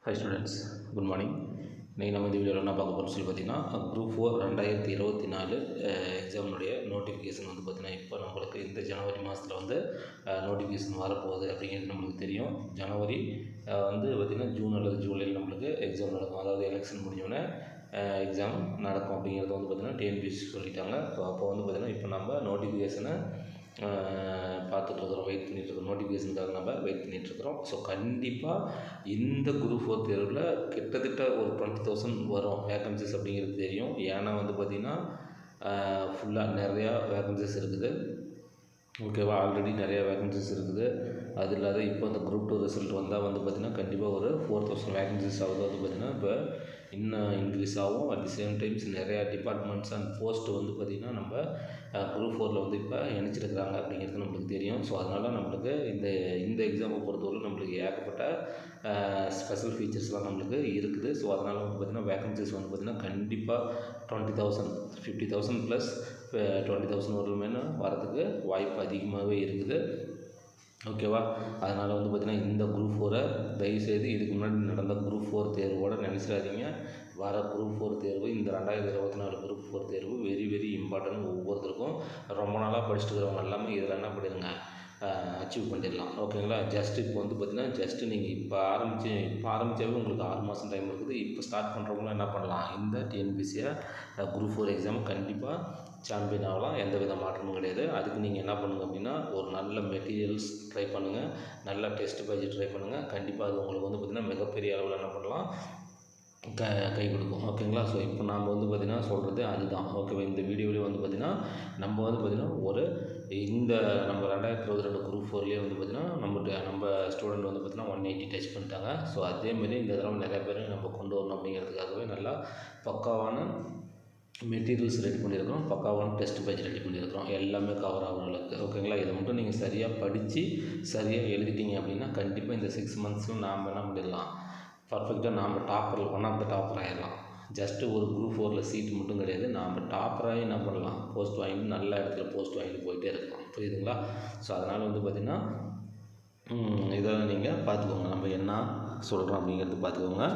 High students, good morning. இன்றைக்கி நம்ம இந்த வீடியோவில் என்ன பார்க்க போகிறோம் சொல்லி பார்த்தீங்கன்னா, குரூப் 4 2024 எக்ஸாமினுடைய நோட்டிஃபிகேஷன் வந்து பார்த்திங்கன்னா இப்போ நம்மளுக்கு இந்த ஜனவரி மாதத்தில் வந்து நோட்டிஃபிகேஷன் வரப்போகுது அப்படிங்கிறது நம்மளுக்கு தெரியும். ஜனவரி வந்து பார்த்திங்கன்னா ஜூன் அல்லது ஜூலையில் நம்மளுக்கு எக்ஸாம் நடக்கும். அதாவது எலெக்ஷன் முடிஞ்சோடனே எக்ஸாம் நடக்கும் அப்படிங்கிறது வந்து பார்த்திங்கன்னா டிஎன்பிஎஸ்சி சொல்லிட்டாங்க. ஸோ அப்போ வந்து பார்த்திங்கன்னா இப்போ நம்ம நோட்டிஃபிகேஷனை பார்த்துட்ருக்குறோம், வெயிட் பண்ணிகிட்ருக்கோம். நோட்டிஃபிகேஷனுக்காக நம்ம வெயிட் பண்ணிகிட்ருக்குறோம். ஸோ கண்டிப்பாக இந்த குரூப் 4 தேர்வில் கிட்டத்தட்ட ஒரு 20,000 வரும் வேக்கன்சிஸ் அப்படிங்கிறது தெரியும். ஏன்னா வந்து பார்த்திங்கன்னா ஃபுல்லாக நிறையா வேக்கன்சிஸ் இருக்குது. ஓகேவா, ஆல்ரெடி நிறையா வேக்கன்சிஸ் இருக்குது. அது இல்லாத இப்போ இந்த குரூப் 2 ரிசல்ட் வந்தால் வந்து பார்த்திங்கன்னா கண்டிப்பாக ஒரு 4,000 வேக்கன்சிஸ் ஆகுது. வந்து பார்த்திங்கன்னா இப்போ இன்னும் இன்க்ரீஸ் ஆகும். அட் தி சேம் டைம்ஸ் நிறையா டிபார்ட்மெண்ட்ஸ் அண்ட் போஸ்ட்டு வந்து பார்த்திங்கன்னா நம்ம குரூப் 4 வந்து இப்போ இணைச்சிருக்கிறாங்க அப்படிங்கிறது நம்மளுக்கு தெரியும். ஸோ அதனால் நம்மளுக்கு இந்த எக்ஸாமை பொறுத்தவரை நம்மளுக்கு ஏகப்பட்ட ஸ்பெஷல் ஃபீச்சர்ஸ்லாம் நம்மளுக்கு இருக்குது. ஸோ அதனால் வந்து பார்த்திங்கன்னா வேக்கன்சிஸ் வந்து பார்த்திங்கன்னா கண்டிப்பாக 20,000 50,000 ப்ளஸ் 20,000 வரலுமேனு வரதுக்கு வாய்ப்பு அதிகமாகவே இருக்குது. ஓகேவா, அதனால் வந்து பார்த்திங்கன்னா இந்த குரூப் 4 தயவுசெய்து இதுக்கு முன்னாடி நடந்த குரூப் 4 தேர்வோடு நினச்சிடாதீங்க. வர குரூப் 4 தேர்வு, இந்த 2024 குரூப் 4 தேர்வு வெரி வெரி இம்பார்ட்டன்ட். ஒவ்வொருத்தருக்கும் ரொம்ப நாளாக படிச்சுட்டு இருக்கிறவங்க எல்லாமே இதில் என்ன பண்ணிடுங்க, அச்சீவ் பண்ணிடலாம். ஓகேங்களா, ஜஸ்ட்டு இப்போ வந்து பார்த்திங்கன்னா ஜஸ்ட்டு நீங்கள் இப்போ ஆரம்பித்தாவே உங்களுக்கு 6 மாதம் டைம் இருக்குது. இப்போ ஸ்டார்ட் பண்ணுறவங்களும் என்ன பண்ணலாம், இந்த டிஎன்பிசியை குரூப் 4 எக்ஸாம் கண்டிப்பாக சாம்பியன் ஆகலாம். எந்த வித மாற்றமும் கிடையாது. அதுக்கு நீங்கள் என்ன பண்ணுங்கள் அப்படின்னா, ஒரு நல்ல மெட்டீரியல்ஸ் ட்ரை பண்ணுங்கள், நல்ல டெஸ்ட் பேஜ் ட்ரை பண்ணுங்கள். கண்டிப்பாக அது உங்களுக்கு வந்து பார்த்திங்கன்னா மிகப்பெரிய அளவில் என்ன பண்ணலாம், கை கொடுக்கும். ஓகேங்களா, ஸோ இப்போ நாம் வந்து பார்த்திங்கன்னா சொல்கிறது அதுதான். ஓகேவா, இந்த வீடியோவிலே வந்து பார்த்திங்கன்னா நம்ம வந்து பார்த்திங்கன்னா ஒரு இந்த நம்ம 2022 குரூப் 4லேயே வந்து பார்த்திங்கன்னா நம்ம ஸ்டூடெண்ட் வந்து பார்த்திங்கன்னா 180 டச் பண்ணிட்டாங்க. ஸோ அதேமாரி இந்த தடவை நிறையா பேர் நம்ம கொண்டு வரணும் அப்படிங்கிறதுக்காகவே நல்லா பக்காவான மெட்டீரியல்ஸ் ரெடி பண்ணியிருக்கிறோம், பக்காவான டெஸ்ட் பேஜ் ரெடி பண்ணியிருக்கிறோம். எல்லாமே கவர் ஆகிற அளவுக்கு. ஓகேங்களா, இதை மட்டும் நீங்கள் சரியாக படித்து சரியாக எழுதிட்டீங்க அப்படின்னா கண்டிப்பாக இந்த 6 மந்த்ஸில் நாம் என்ன பண்ணிடலாம், பர்ஃபெக்டாக நாம் topper, one of the topper ஆகிடலாம். ஜஸ்ட்டு ஒரு குரூப் 4ல் சீட்டு மட்டும் கிடையாது, நாம் டாப்பராகி என்ன பண்ணலாம், போஸ்ட் வாங்கிட்டு நல்ல இடத்துல போஸ்ட் வாங்கிட்டு போயிட்டே இருக்கலாம். புரியுதுங்களா? ஸோ அதனால் வந்து பார்த்திங்கன்னா இதை நீங்கள் பார்த்துக்கோங்க, நம்ம என்ன சொல்கிறோம் அப்படிங்கிறது பார்த்துக்கோங்க.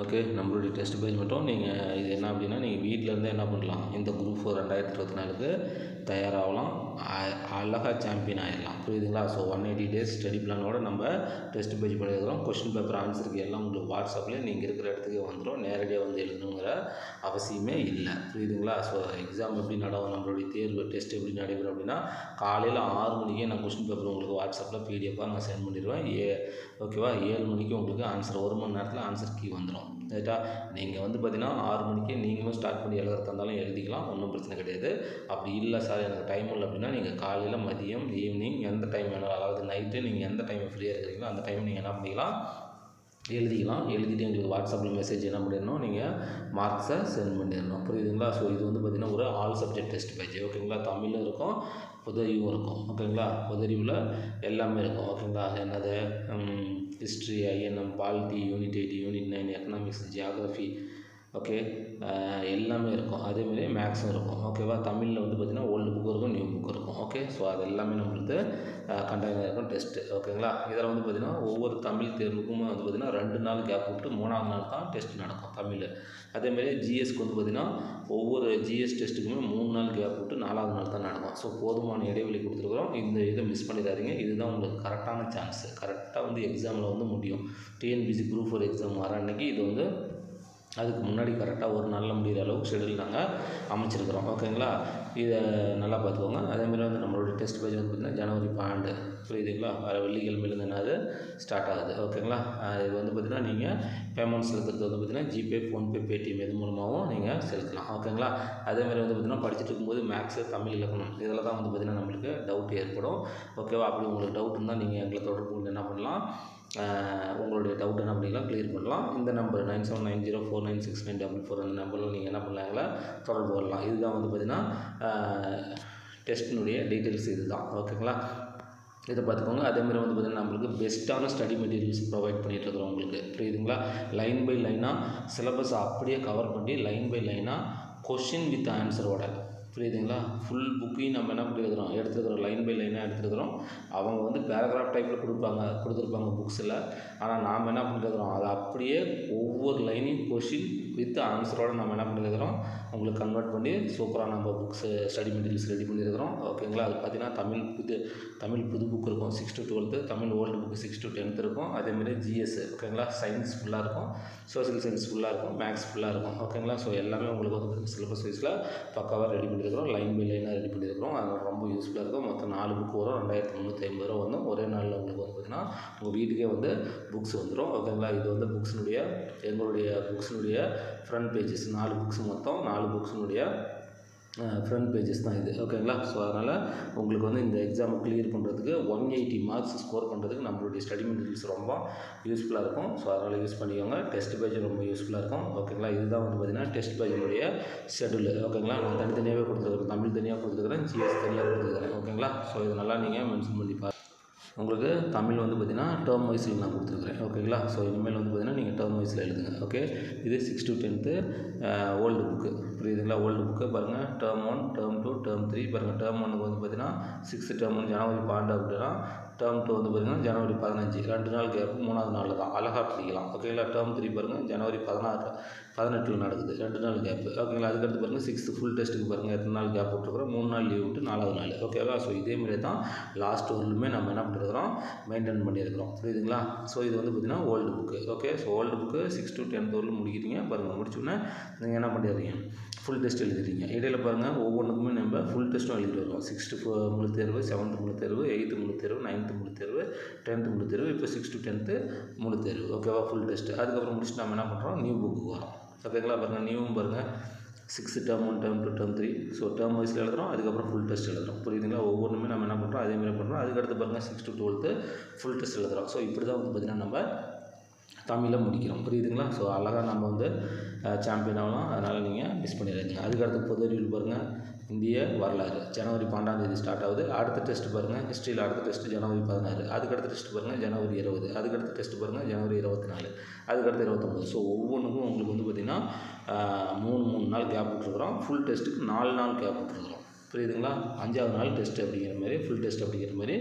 ஓகே, நம்மளுடைய டெஸ்ட் பேஜ் மட்டும் நீங்கள் இது என்ன அப்படின்னா நீங்கள் வீட்டிலேருந்தே என்ன பண்ணலாம், இந்த குரூப் 4 2024க்கு தயாராகலாம், அழகாக சாம்பியன் ஆகிடலாம். புரியுதுங்களா? ஸோ 180 டேஸ் ஸ்டடி பிளானோட நம்ம டெஸ்ட் பேஜ் பண்ணியிருக்கிறோம். கொஸ்டின் பேப்பர் ஆன்சருக்கு எல்லாம் உங்களுக்கு வாட்ஸ்அப்லேயே நீங்கள் இருக்கிற இடத்துக்கு வந்துடும். நேரடியாக வந்து எழுதணுங்கிற அவசியமே இல்லை. புரியுதுங்களா? ஸோ எக்ஸாம் எப்படி நடக்கும், நம்மளுடைய தேர்வு டெஸ்ட் எப்படி நடைபெறும் அப்படின்னா காலையில் 6 மணிக்கே நான் கொஸ்டின் பேப்பர் உங்களுக்கு வாட்ஸ்அப்பில் பிடிஎஃபாக நான் சென்ட் பண்ணிடுவேன். ஓகேவா, 7 மணிக்கு உங்களுக்கு ஆன்சர், 1 மணி நேரத்தில் ஆன்சர் கீ வந்துடும். ரைட்டா, நீங்கள் வந்து பார்த்திங்கன்னா 6 மணிக்கே நீங்களும் ஸ்டார்ட் பண்ணி எழுதுறதா இருந்தாலும் எழுதிக்கலாம், ஒன்றும் பிரச்சனை கிடையாது. அப்படி இல்லை சார் எனக்கு டைம் இல்லை அப்படின்னா நீங்கள் காலையில், மதியம், ஈவினிங் எந்த டைம் வேணும், அதாவது நைட்டு நீங்கள் எந்த டைம் ஃப்ரீயாக இருக்கிறீங்களோ அந்த டைம் நீங்கள் என்ன பண்ணிக்கலாம், எழுதிக்கலாம். எழுதிட்டு எங்களுக்கு வாட்ஸ்அப்பில் மெசேஜ் என்ன பண்ணிடணும், நீங்கள் மார்க்ஸை சென்ட் பண்ணிடணும். புரியுதுங்களா? ஸோ இது வந்து பார்த்திங்கன்னா ஒரு ஆல் சப்ஜெக்ட் டெஸ்ட் பேஜ். ஓகேங்களா, தமிழும் இருக்கும், பொதறிவும் இருக்கும். ஓகேங்களா, பொதறிவில் எல்லாமே இருக்கும். ஓகேங்களா, என்னது history, INM, polity, unit 8, unit 9, economics, geography, okay, எல்லாமே இருக்கும். அதேமாதிரி மேக்ஸும் இருக்கும். ஓகேவா, தமிழில் வந்து பார்த்திங்கன்னா ஓல்டு புக்கும் இருக்கும், நியூ புக்கும் இருக்கும். ஓகே, ஸோ அது எல்லாமே நம்மளுக்கு கண்டெய்னர் இருக்கும் டெஸ்ட்டு. ஓகேங்களா, இதில் வந்து பார்த்திங்கன்னா ஒவ்வொரு தமிழ் தேர்வுக்கும் வந்து பார்த்திங்கன்னா 2 நாள் கேப் விட்டு 3ஆவது நாள் தான் டெஸ்ட் நடக்கும் தமிழ். அதேமாதிரி ஜிஎஸ்க்கு வந்து பார்த்திங்கன்னா ஒவ்வொரு ஜிஎஸ் டெஸ்ட்டுக்குமே 3 நாள் கேப் விட்டு 4ஆவது நாள் தான் நடக்கும். ஸோ போதுமான இடைவெளி கொடுத்துருக்குறோம். இந்த இதை மிஸ் பண்ணிடாதீங்க. இதுதான் உங்களுக்கு கரெக்டான சான்ஸு. கரெக்டாக வந்து எக்ஸாமில் வந்து முடியும். டிஎன்பிசி குரூப் 4 எக்ஸாம் வர அன்றைக்கி இது வந்து அதுக்கு முன்னாடி கரெக்டாக ஒரு நாளில் முடிகிற அளவுக்கு ஷெடியூல் நாங்கள் அமைச்சிருக்கிறோம். ஓகேங்களா, இதை நல்லா பார்த்துக்கோங்க. அதேமாதிரி வந்து நம்மளுடைய டெஸ்ட் பேஜ் வந்து பார்த்திங்கன்னா ஜனவரி 12, புரியுதுங்களா, வர வெள்ளிக்கிழமையிலேருந்து என்னது ஸ்டார்ட் ஆகுது. ஓகேங்களா, இது வந்து பார்த்திங்கன்னா நீங்கள் பேமெண்ட் செலுத்துறது வந்து பார்த்திங்கன்னா ஜிபே, ஃபோன்பே, பேடிஎம் இது மூலமாகவும் நீங்கள் செலுத்தலாம். ஓகேங்களா, அதேமாதிரி வந்து பார்த்திங்கன்னா படிச்சுட்டு இருக்கும்போது மேக்ஸு, தமிழ், இலக்கணம் இதில் தான் வந்து பார்த்திங்கன்னா நம்மளுக்கு டவுட் ஏற்படும். ஓகேவா, அப்படி உங்களுக்கு டவுட் இருந்தால் நீங்கள் எங்களை தொடர்பு கொண்டு என்ன பண்ணலாம், உங்களுடைய டவுட் என்ன பண்ணிக்கலாம், கிளியர் பண்ணலாம். இந்த நம்பர் 9790496944 அந்த நம்பரில் நீங்கள் என்ன பண்ணலாங்களா தொடர்பு கொள்ளலாம். இதுதான் வந்து பார்த்திங்கன்னா டெஸ்ட்டினுடைய டீட்டெயில்ஸ் இது தான். ஓகேங்களா, இதை பார்த்துக்கோங்க. அதேமாதிரி வந்து பார்த்திங்கன்னா நம்மளுக்கு பெஸ்ட்டான ஸ்டடி மெட்டீரியல்ஸ் ப்ரொவைட் பண்ணிகிட்ருக்குறோம் உங்களுக்கு. புரியுதுங்களா, லைன் பை லைனாக சிலபஸ் அப்படியே கவர் பண்ணி லைன் பை லைனாக கொஷின் வித் ஆன்சரோட புரியுதுங்களா? ஃபுல் புக்கையும் நம்ம என்ன பண்ணியிருக்கிறோம், எடுத்துருக்கிறோம், லைன் பை லைனாக எடுத்துருக்கிறோம். அவங்க வந்து பேராகிராஃப் டைப்பில் கொடுத்துருப்பாங்க புக்ஸில். ஆனால் நாம் என்ன பண்ணியிருக்கிறோம், அதை அப்படியே ஒவ்வொரு லைனையும் கொஷின் வித் ஆன்சரோடு நம்ம என்ன பண்ணியிருக்கிறோம், உங்களுக்கு கன்வெர்ட் பண்ணி சூப்பராக நம்ம புக்ஸு ஸ்டடி மெட்டீரியல்ஸ் ரெடி பண்ணியிருக்கிறோம். ஓகேங்களா? அது பார்த்திங்கன்னா தமிழ் புது புக் இருக்கும் 6 to 12, Tamil old book 6 to 10 இருக்கும். அதேமாதிரி ஜிஎஸ், ஓகேங்களா, சயின்ஸ் ஃபுல்லாக இருக்கும், சோஷியல் சயின்ஸ் ஃபுல்லாக இருக்கும், மேக்ஸ் ஃபுல்லாக இருக்கும். ஓகேங்களா? ஸோ எல்லாமே உங்களுக்கு வந்து சிலபஸ் வைஸில் பக்காவாக ரெடி பண்ணியிருக்கிறோம். லைன் பை லைனாக ரெடி பண்ணியிருக்கிறோம். அது ரொம்ப யூஸ்ஃபுல்லாக இருக்கும். மொத்தம் 4 புக்கு வரும். 2350 ரூபா வந்து ஒரே நாளில் உங்களுக்கு வந்து பார்த்திங்கன்னா உங்கள் வீட்டுக்கே வந்து புக்ஸ் வந்துடும். ஓகேங்களா? இது வந்து எங்களுடைய புக்ஸினுடைய ஃப்ரண்ட் பேஜஸ் 4 புக்ஸ், மொத்தம் 4 புக்ஸினுடைய ஃப்ரண்ட் பேஜஸ் தான் இது. ஓகேங்களா? ஸோ அதனால் உங்களுக்கு வந்து இந்த எக்ஸாமை கிளியர் பண்ணுறதுக்கு 180 மார்க்ஸ் ஸ்கோர் பண்ணுறதுக்கு நம்மளுடைய ஸ்டடி மெட்டீரியல்ஸ் ரொம்ப யூஸ்ஃபுல்லாக இருக்கும். ஸோ அதனால் யூஸ் பண்ணிக்கோங்க. டெஸ்ட் பேஜ் ரொம்ப யூஸ்ஃபுல்லாக இருக்கும். ஓகேங்களா? இதுதான் வந்து பார்த்திங்கன்னா டெஸ்ட் பேஜினுடைய ஷெடியூல். ஓகேங்களா? நான் தனித்தனியாகவே கொடுத்துருக்குறேன். தமிழ் தனியாக கொடுத்துருக்குறேன், ஜிஎஸ் தனியாக கொடுத்துருக்குறேன். ஓகேங்களா? ஸோ இது நல்லா நீங்கள் மென்ஷன் பண்ணி உங்களுக்கு தமிழ் வந்து பார்த்திங்கன்னா டேர்ம் வைஸில் நான் கொடுத்துருக்குறேன். ஓகேங்களா? ஸோ இனிமேல் வந்து பார்த்திங்கன்னா நீங்கள் டேர்ம் வைஸில் எழுதுங்க. ஓகே, இது 6 to 10 ஓல்டு புக்கு. புரியுதுங்களா? ஓல்டு புக்கு பாருங்கள். டேர்ம் 1, டேர்ம் 2, டேர்ம் 3 பாருங்கள். டேர்ம் 1க்கு வந்து பார்த்திங்கன்னா 6 டேர்ம் 1 ஜனவரி 12 அப்படின்னா, டேர்ம் 2 வந்து பார்த்திங்கன்னா ஜனவரி 15, 2 நாள் கேப், 3வது நாளில் தான் அழகாக படிக்கலாம். ஓகேங்களா? டேர்ம் 3 பாருங்கள் ஜனவரி 18 நடக்குது, 2 நாள் கேப்பு. ஓகேங்களா? அதுக்கடுத்து பாருங்கள் 6th ஃபுல் டெஸ்ட்டுக்கு பாருங்கள் எத்தனை நாள் கேப் விட்டுருக்குறோம், 3 நாள் லீவ் விட்டு 4வது நாள். ஓகேவா? ஸோ இதேமாதிரி தான் லாஸ்ட் வரலுமே நம்ம என்ன பண்ணியிருக்கிறோம், மெயின்டைன் பண்ணியிருக்கிறோம். புரியுதுங்களா? ஸோ இது வந்து பார்த்திங்கன்னா old book. Okay, so old book 6 to 10 வரலும் முடிக்கிறீங்க. பாருங்கள், முடிச்சோடனே நீங்கள் என்ன பண்ணிடுறீங்க, ஃபுல் டெஸ்ட் எழுதிடுறீங்க. இடையில பாருங்கள் ஒவ்வொன்றுக்குமே நம்ம ஃபுல் டெஸ்ட்டும் எழுதிட்டு வருவோம். 6th முழு தேர்வு, 7th முழு தேர்வு, 8th முழு தேர்வு, 9th முழு தேர்வு, 10th முழு தேர்வு, இப்போ 6 to 10 முழு தேர்வு. ஓகேவா? Full test. அதுக்கப்புறம் முடிச்சுட்டு நம்ம என்ன பண்ணுறோம், நியூ புக்கு வரோம். ஓகேங்களா? பாருங்கள், நியூவும் பாருங்கள் 6th term 1, term 2, term 3. So term வைஸில் எழுதுகிறோம். அதுக்கப்புறம் ஃபுல் டெஸ்ட் எழுதுகிறோம். புரியுதுங்களா? ஒவ்வொன்றுமே நம்ம என்ன பண்ணுறோம், அதேமாதிரி பண்ணுறோம். அதுக்கடுத்து பாருங்கள் 6 to 12 ஃபுல் டெஸ்ட் எழுதுகிறோம். ஸோ இப்படி தான் வந்து பார்த்திங்கன்னா நம்ம தமிழை முடிக்கிறோம். புரியுதுங்களா? ஸோ அழகாக நம்ம வந்து சாம்பியன் ஆகலாம். அதனால் நீங்கள் மிஸ் பண்ணிடுறீங்க. அதுக்கடுத்து பொது அறிவியல் பாருங்கள், இந்திய வரலாறு ஜனவரி 12 ஸ்டார்ட் ஆகுது. அடுத்த டெஸ்ட் பாருங்கள், ஹிஸ்ட்ரியில் அடுத்த டெஸ்ட் ஜனவரி 16. அதுக்கடுத்த டெஸ்ட் பாருங்கள் ஜனவரி 20. அதுக்கடுத்த டெஸ்ட் பாருங்கள் ஜனவரி 24. அதுக்கடுத்து 29. ஸோ ஒவ்வொன்றுக்கும் உங்களுக்கு வந்து பார்த்திங்கன்னா 3 நாள் கேப் விட்டுருக்குறோம். ஃபுல் டெஸ்ட்டுக்கு 4 நாள் கேப் விட்டுருக்குறோம். புரியுதுங்களா? 5வது நாள் டெஸ்ட் அப்படிங்கிற மாதிரி, ஃபுல் டெஸ்ட் அப்படிங்கிற மாதிரி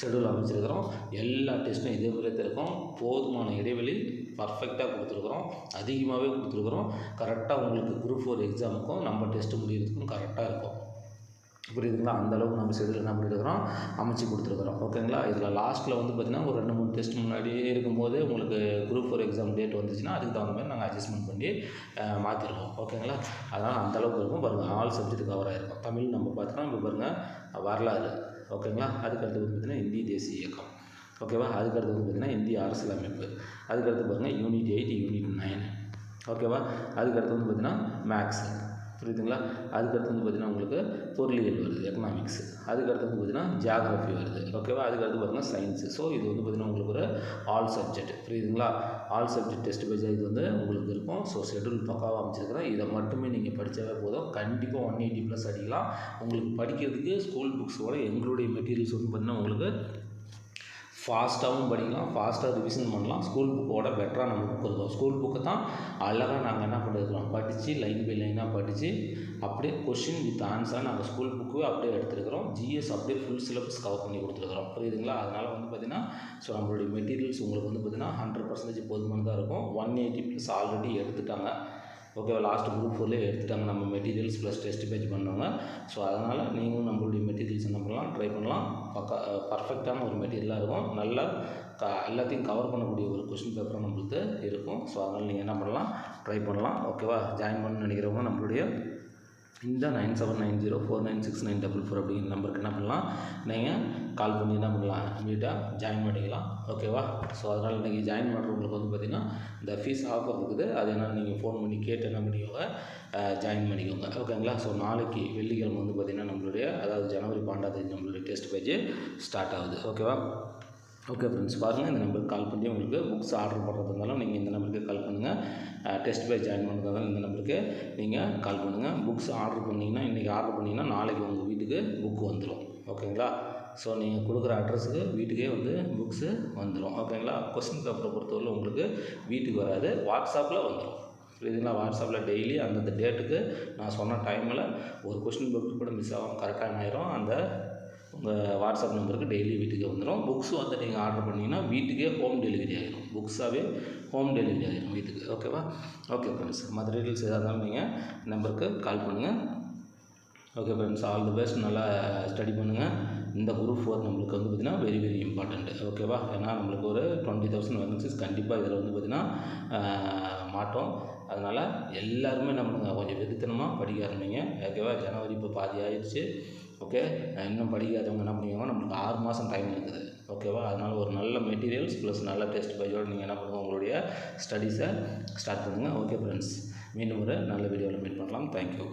ஷெடியூல் அமைச்சிருக்கிறோம். எல்லா டெஸ்ட்டும் இதே மாதிரி தான் இருக்கும். போதுமான இடைவெளி பர்ஃபெக்டாக கொடுத்துருக்குறோம். அதிகமாகவே கொடுத்துருக்குறோம். கரெக்டாக உங்களுக்கு குரூப் 4 எக்ஸாமுக்கும் நம்ம டெஸ்ட்டு முடிகிறதுக்கும் கரெக்டாக இருக்கும். புரியுதுங்களா? அந்தளவுக்கு நம்ம ஷெடியூல் என்ன பண்ணியிருக்கிறோம், அமைச்சு கொடுத்துருக்குறோம். ஓகேங்களா? இதில் லாஸ்ட்டில் வந்து பார்த்திங்கன்னா ஒரு 2-3 டெஸ்ட் முன்னாடியே இருக்கும்போது உங்களுக்கு குரூப் 4 எக்ஸாம் டேட் வந்துச்சுன்னா அதுக்கு தகுந்த மாதிரி நாங்கள் அட்ஜஸ்ட்மெண்ட் பண்ணி மாற்றிருக்கோம். ஓகேங்களா? அதனால் அந்தளவுக்கு இருக்கும். பாருங்கள், ஆல் சப்ஜெக்ட் கவர் ஆகிருக்கும். தமிழ் நம்ம பார்த்தோன்னா இப்போ பாருங்கள் வரலாறு. ஓகேங்களா? அதுக்கடுத்து வந்து பார்த்திங்கன்னா இந்திய தேசிய இயக்கம். ஓகேவா? அதுக்கடுத்து வந்து பார்த்திங்கன்னா இந்திய அரசியலமைப்பு. அதுக்கடுத்து பாருங்கள் யூனிட் 8, யூனிட் 9. ஓகேவா? அதுக்கடுத்து வந்து பார்த்திங்கன்னா மேக்ஸ். புரியுதுங்களா? அதுக்கடுத்து வந்து பார்த்திங்கன்னா உங்களுக்கு பொருளியல் வருது, எக்கனாமிக்ஸ். அதுக்கடுத்து வந்து பார்த்திங்கன்னா ஜியாகிரஃபி வருது. ஓகேவா? அதுக்கடுத்து பார்த்திங்கன்னா சயின்ஸு. ஸோ இது வந்து பார்த்திங்கன்னா உங்களுக்கு ஒரு ஆல் சப்ஜெக்ட். புரியுதுங்களா? ஆல் சப்ஜெக்ட் டெஸ்ட் பேஜாக இது வந்து உங்களுக்கு இருக்கும். ஸோ ஷெடியூல் பக்காவாக அமைச்சிருக்கிறேன். இதை மட்டுமே நீங்கள் படித்தாவே போதும். கண்டிப்பாக 180+ அடிக்கலாம். உங்களுக்கு படிக்கிறதுக்கு ஸ்கூல் புக்ஸோட எங்களுடைய மெட்டீரியல்ஸ் வந்து பார்த்திங்கன்னா உங்களுக்கு ஃபாஸ்ட்டாகவும் படிக்கலாம், ஃபாஸ்ட்டாக ரிவிஷன் பண்ணலாம். ஸ்கூல் புக்கோட பெட்டராக நம்ம புக் இருக்கும். ஸ்கூல் புக்கு தான் அழகாக நாங்கள் என்ன பண்ணியிருக்கிறோம், படித்து லைன் பை லைனாக படித்து அப்படியே கொஷின் வித் ஆன்சராக நாங்கள் ஸ்கூல் புக்கு அப்படியே எடுத்துருக்கிறோம். ஜிஎஸ் அப்படியே ஃபுல் சிலபஸ் கவர் பண்ணி கொடுத்துருக்குறோம். புரியுதுங்களா? அதனால் வந்து பார்த்திங்கன்னா ஸோ நம்மளுடைய மெட்டீரியல்ஸ் உங்களுக்கு வந்து பார்த்திங்கன்னா 100% போதுமானதாக இருக்கும். 180+ ஆல்ரெடி எடுத்துட்டாங்க. ஓகேவா? லாஸ்ட் குரூப் 4 எடுத்துட்டாங்க நம்ம மெட்டீரியல்ஸ் ப்ளஸ் டெஸ்ட் பேஜ் பண்ணவங்க. ஸோ அதனால் நீங்களும் நம்மளுடைய மெட்டீரியல்ஸ் என்ன பண்ணலாம், ட்ரை பண்ணலாம். பர்ஃபெக்டான ஒரு மெட்டீரியலாக இருக்கும். நல்லா எல்லாத்தையும் கவர் பண்ணக்கூடிய ஒரு கொஸ்டின் பேப்பராக நம்மளுக்கு இருக்கும். ஸோ அதனால் நீங்கள் என்ன பண்ணலாம், ட்ரை பண்ணலாம். ஓகேவா? ஜாயின் பண்ணணும்னு நினைக்கிறவங்க நம்மளுடைய இந்த 9790496944 அப்படிங்கிற நம்பருக்கு என்ன பண்ணலாம், நீங்கள் கால் பண்ணி என்ன பண்ணலாம், இமீடியட்டாக ஜாயின் பண்ணிக்கலாம். ஓகேவா? ஸோ அதனால் நீங்கள் ஜாயின் பண்ணுறவங்களுக்கு வந்து பார்த்திங்கன்னா இந்த ஃபீஸ் ஆஃபர் இருக்குது. அது என்னென்னு நீங்கள் ஃபோன் பண்ணி கேட்டு என்ன பண்ணிக்கோங்க, ஜாயின் பண்ணிக்கோங்க. ஓகேங்களா? ஸோ நாளைக்கு வெள்ளிக்கிழமை வந்து பார்த்திங்கன்னா நம்மளுடைய அதாவது ஜனவரி 12 நம்மளுடைய டெஸ்ட் பேஜ் ஸ்டார்ட் ஆகுது. ஓகேவா? ஓகே ஃப்ரெண்ட்ஸ், பாருங்கள், இந்த நம்பருக்கு கால் பண்ணி உங்களுக்கு புக்ஸ் ஆர்டர் பண்ணுறது இருந்தாலும் நீங்கள் இந்த நம்பருக்கு கால் பண்ணுங்கள். டெஸ்ட் பேஜ் ஜாயின் பண்ணுறதாலும் இந்த நம்பருக்கு நீங்கள் கால் பண்ணுங்கள். புக்ஸ் ஆர்டர் பண்ணிங்கன்னா இன்றைக்கி ஆர்டர் பண்ணிங்கன்னா நாளைக்கு உங்கள் வீட்டுக்கு புக்கு வந்துடும். ஓகேங்களா? ஸோ நீங்கள் கொடுக்குற அட்ரஸுக்கு வீட்டுக்கே வந்து புக்ஸு வந்துடும். ஓகேங்களா? கொஸ்டின் பேப்பரை பொறுத்தவரை உங்களுக்கு வீட்டுக்கு வராது, வாட்ஸ்அப்பில் வந்துடும். புரியுதுங்களா? வாட்ஸ்அப்பில் டெய்லி அந்தந்த டேட்டுக்கு நான் சொன்ன டைமில் ஒரு கொஸ்டின் பேப்பர் கூட மிஸ் ஆகாமல் கரெக்டாக ஆயிரும். அந்த உங்கள் வாட்ஸ்அப் நம்பருக்கு டெய்லி வீட்டுக்கே வந்துடும். புக்ஸ் வந்து நீங்கள் ஆர்டர் பண்ணிங்கன்னா வீட்டுக்கே ஹோம் டெலிவரி ஆகிடும். புக்ஸாகவே ஹோம் டெலிவரி ஆகிடும் வீட்டுக்கு. ஓகேவா? ஓகே ஃப்ரெண்ட்ஸ், மற்ற டீட்டெயில்ஸ் எதாக இருந்தாலும் நீங்கள் நம்பருக்கு கால் பண்ணுங்கள். Okay friends, all the best. நல்லா ஸ்டடி பண்ணுங்கள். இந்த குரூப் 4 நம்மளுக்கு வந்து பார்த்திங்கன்னா வெரி வெரி இம்பார்ட்டண்ட்டு. ஓகேவா? ஏன்னா நம்மளுக்கு ஒரு 20,000 வேகன்சிஸ் கண்டிப்பாக இதில் வந்து பார்த்திங்கன்னா மாட்டோம். அதனால் எல்லாருமே நம்ம கொஞ்சம் வெறித்தனமாக படிக்க ஆரம்பிங்க. ஓகேவா? ஜனவரி இப்போ பாதி ஆயிடுச்சு. ஓகே, இன்னும் படிக்காதவங்க என்ன பண்ணிக்கோங்க, நம்மளுக்கு 6 மாதம் டைம் இருக்குது. ஓகேவா? அதனால் ஒரு நல்ல மெட்டீரியல்ஸ் ப்ளஸ் நல்ல டெஸ்ட் பையோடு நீங்கள் என்ன பண்ணுங்கள், உங்களுடைய ஸ்டடீஸை ஸ்டார்ட் பண்ணுங்கள். ஓகே ஃப்ரெண்ட்ஸ், மீண்டும் ஒரு நல்ல வீடியோவில் மீட் பண்ணலாம். தேங்க்யூ.